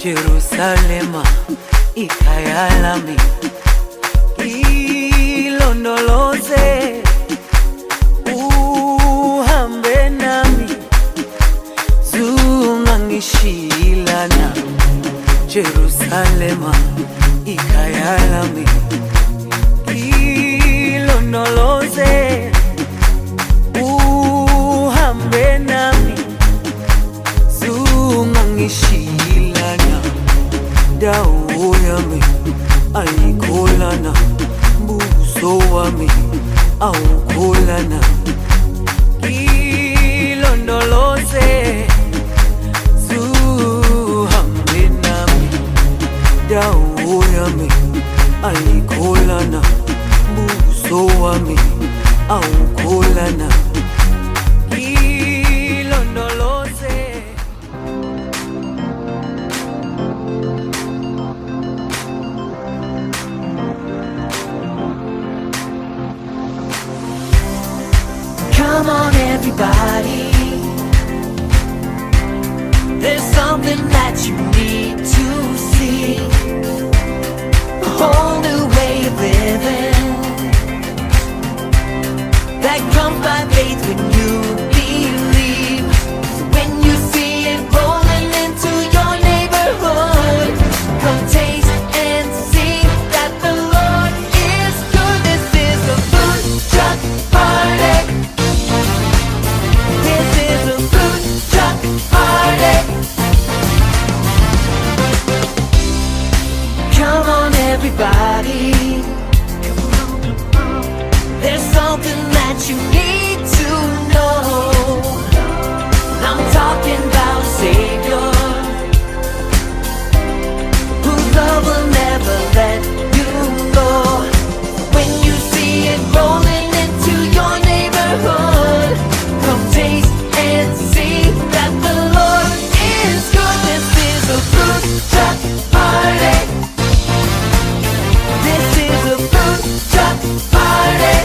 Jerusalema ikhaya lami, ilondoloze uhambe nami, zungangishilana. Jerusalema ikhaya lami, ilondoloze uhambe nami, zungangishilana. Dawo yami ayikholana, buso wami awukholana. Ilondoloze zuhambe nami. Dawo yami ayikholana, buso wami awukholana. Come on everybody, there's something that you need to see, a whole new way of living that comes by faith when you believe. So when you see it rolling into your neighborhood, come taste and see that the Lord is good. This is a food truck party. Come on everybody, there's something that you need to know. I'm talking about a Savior whose love will never let you go. When you see it rolling into your neighborhood, come taste and see that the Lord is good. This is a food truck party. This is a food truck party.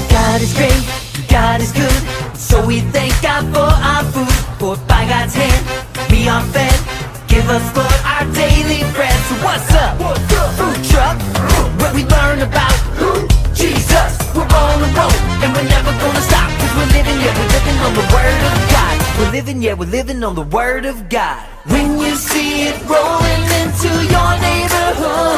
God is great, God is good, so we thank God for our food. For by God's hand we are fed, give us Lord our daily bread. So what's up? Food truck, where we learn about Jesus. We're on the road and we're never gonna stop, cause we're living, yeah, we're living on the word of God. We're living, yeah, we're living on the word of God. When you see it rolling into your neighborhood,